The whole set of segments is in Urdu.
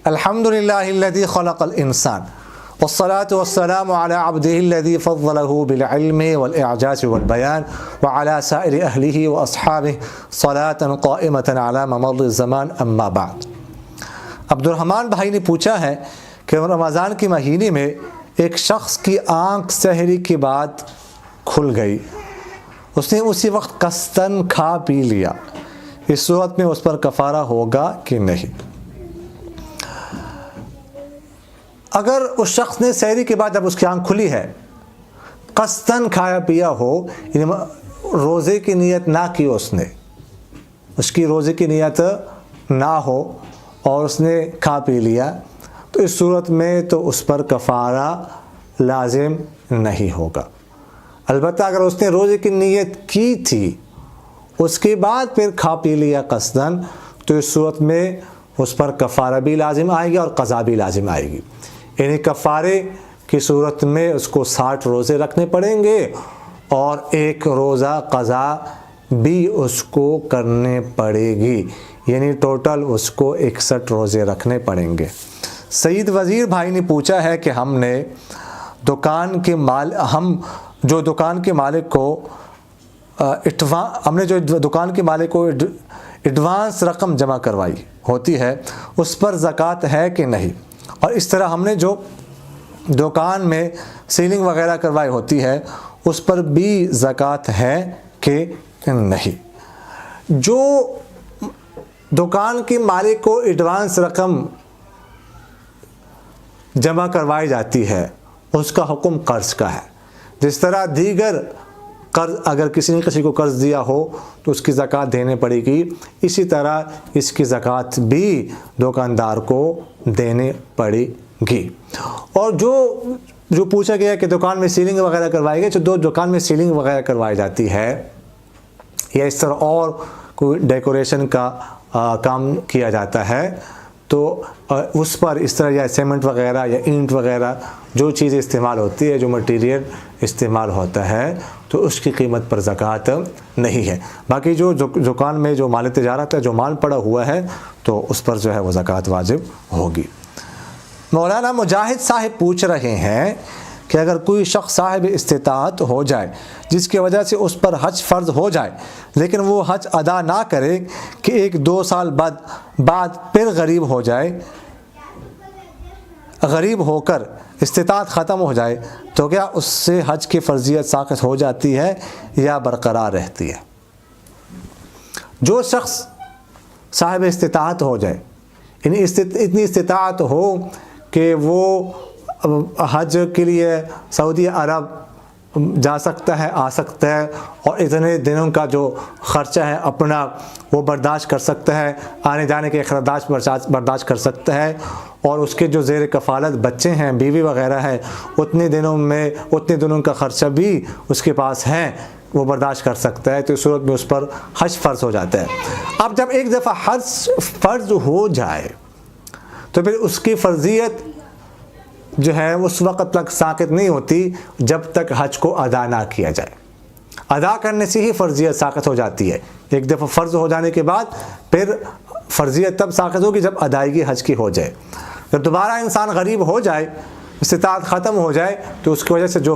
الحمد للہ الذی خلق الانسان والصلاة والسلام على عبده الذي فضله بالعلم والإعجاز والبيان وعلى سائر أهله وأصحابه صلاة قائمة على ممر الزمان اما بعد۔ عبد الرحمن بھائی نے پوچھا ہے کہ رمضان کے مہینے میں ایک شخص کی آنکھ سحری کے بعد کھل گئی، اس نے اسی وقت قصداً کھا پی لیا، اس صورت میں اس پر کفارہ ہوگا کہ نہیں؟ اگر اس شخص نے سحری کے بعد جب اس کی آنکھ کھلی ہے قصداً کھایا پیا ہو، یعنی روزے کی نیت نہ کی، اس کی روزے کی نیت نہ ہو اور اس نے کھا پی لیا، تو اس صورت میں تو اس پر کفارہ لازم نہیں ہوگا۔ البتہ اگر اس نے روزے کی نیت کی تھی اس کے بعد پھر کھا پی لیا قصداً، تو اس صورت میں اس پر کفارہ بھی لازم آئے گی اور قضا بھی لازم آئے گی۔ یعنی کفارے کی صورت میں اس کو 60 روزے رکھنے پڑیں گے اور ایک روزہ قضا بھی اس کو کرنے پڑے گی، یعنی ٹوٹل اس کو 61 روزے رکھنے پڑیں گے۔ سعید وزیر بھائی نے پوچھا ہے کہ ہم جو دکان کے مالک کو ایڈوانس رقم جمع کروائی ہوتی ہے اس پر زکوٰۃ ہے کہ نہیں، اور اس طرح ہم نے جو دکان میں سیلنگ وغیرہ کروائی ہوتی ہے اس پر بھی زکوٰۃ ہے کہ نہیں۔ جو دکان کے مالک کو ایڈوانس رقم جمع کروائی جاتی ہے اس کا حکم قرض کا ہے، جس طرح دیگر قرض اگر کسی نے کسی کو قرض دیا ہو تو اس کی زکوٰۃ دینے پڑے گی، اسی طرح اس کی زکوٰۃ بھی دکاندار کو دینے پڑے گی۔ اور جو پوچھا گیا کہ دکان میں سیلنگ وغیرہ کروائی گئی، تو دکان میں سیلنگ وغیرہ کروائی جاتی ہے یا اس طرح اور کوئی ڈیکوریشن کا کام کیا جاتا ہے، تو اس پر اس طرح یا سیمنٹ وغیرہ یا اینٹ وغیرہ جو چیزیں استعمال ہوتی ہے، جو مٹیریل استعمال ہوتا ہے، تو اس کی قیمت پر زکوٰۃ نہیں ہے۔ باقی جو دکان میں جو مال تجارت ہے، جو مال پڑا ہوا ہے، تو اس پر جو ہے وہ زکوٰۃ واجب ہوگی۔ مولانا مجاہد صاحب پوچھ رہے ہیں کہ اگر کوئی شخص صاحب استطاعت ہو جائے جس کی وجہ سے اس پر حج فرض ہو جائے لیکن وہ حج ادا نہ کرے کہ 1-2 سال بعد پھر غریب ہو جائے، غریب ہو کر استطاعت ختم ہو جائے، تو کیا اس سے حج کی فرضیت ساقط ہو جاتی ہے یا برقرار رہتی ہے؟ جو شخص صاحب استطاعت ہو جائے، یعنی اتنی استطاعت ہو کہ وہ حج کے لیے سعودی عرب جا سکتا ہے، آ سکتا ہے، اور اتنے دنوں کا جو خرچہ ہے اپنا وہ برداشت کر سکتا ہے، آنے جانے کے اخراجات برداشت کر سکتا ہے، اور اس کے جو زیر کفالت بچے ہیں، بیوی وغیرہ ہے، اتنے دنوں کا خرچہ بھی اس کے پاس ہے، وہ برداشت کر سکتا ہے، تو اس صورت میں اس پر حج فرض ہو جاتا ہے۔ اب جب ایک دفعہ حج فرض ہو جائے تو پھر اس کی فرضیت جو ہے اس وقت تک ساقط نہیں ہوتی جب تک حج کو ادا نہ کیا جائے۔ ادا کرنے سے ہی فرضیت ساقط ہو جاتی ہے۔ ایک دفعہ فرض ہو جانے کے بعد پھر فرضیت تب ساقط ہوگی جب ادائیگی حج کی ہو جائے۔ جب دوبارہ انسان غریب ہو جائے، استطاعت ختم ہو جائے، تو اس کی وجہ سے جو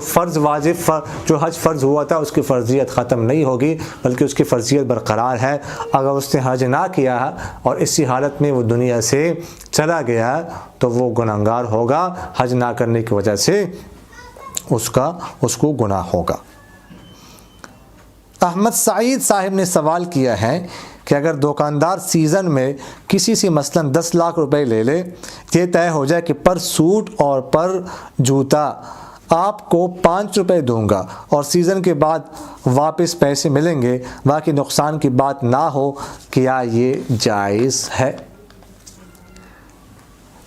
حج فرض ہوا تھا اس کی فرضیت ختم نہیں ہوگی، بلکہ اس کی فرضیت برقرار ہے۔ اگر اس نے حج نہ کیا اور اسی حالت میں وہ دنیا سے چلا گیا تو وہ گنہگار ہوگا، حج نہ کرنے کی وجہ سے اس کو گناہ ہوگا۔ احمد سعید صاحب نے سوال کیا ہے کہ اگر دکاندار سیزن میں کسی سے مثلاً 10 لاکھ روپے لے لے، یہ طے ہو جائے کہ پر سوٹ اور پر جوتا آپ کو 5 روپے دوں گا اور سیزن کے بعد واپس پیسے ملیں گے، باقی نقصان کی بات نہ ہو، کیا یہ جائز ہے؟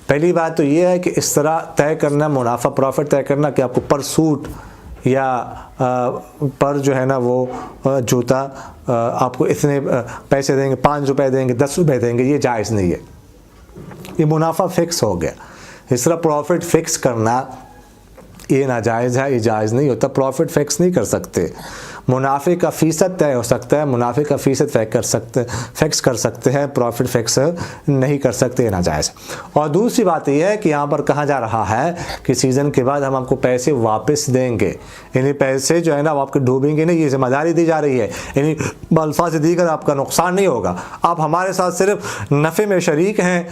پہلی بات تو یہ ہے کہ اس طرح طے کرنا، منافع پروفٹ طے کرنا کہ آپ کو پر سوٹ یا پر جو ہے نا وہ جوتا آپ کو اتنے پیسے دیں گے، 5 روپے دیں گے، 10 روپے دیں گے، یہ جائز نہیں ہے، یہ منافع فکس ہو گیا۔ اس طرح پروفٹ فکس کرنا یہ ناجائز ہے، یہ جائز نہیں ہوتا. پروفٹ فکس نہیں کر سکتے. منافع کا فیصد طے ہو سکتا ہے، منافع کا فیصد فکس کر سکتے ہیں، پروفٹ فکس نہیں کر سکتے، یہ ناجائز. اور دوسری بات یہ ہے کہ یہاں پر کہا جا رہا ہے کہ سیزن کے بعد ہم آپ کو پیسے واپس دیں گے، یعنی پیسے جو ہے نا وہ آپ کے ڈوبیں گے نہیں، یہ ذمہ داری دی جا رہی ہے. یعنی الفاظ دیگر آپ کا نقصان نہیں ہوگا، آپ ہمارے ساتھ صرف نفع میں شریک ہیں،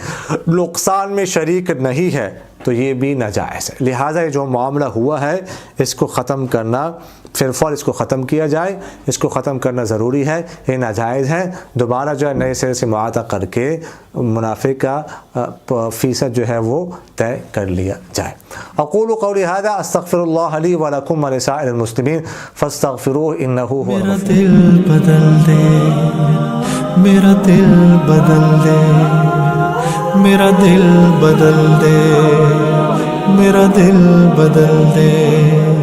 نقصان میں شریک نہیں ہے، تو یہ بھی ناجائز ہے. لہٰذا یہ جو معاملہ ہوا ہے اس کو ختم کرنا، پھر فور اس کو ختم کیا جائے، اس کو ختم کرنا ضروری ہے. یہ ناجائز ہے. دوبارہ جو ہے نئے سرے سے معاہدہ کر کے منافع کا فیصد جو ہے وہ طے کر لیا جائے. اقول قولی هذا استغفر الله لي ولكم ولسائر المسلمين فاستغفروه انه هو میرا دل بدل دے، میرا دل بدل دے، میرا دل بدل دے، میرا دل بدل دے.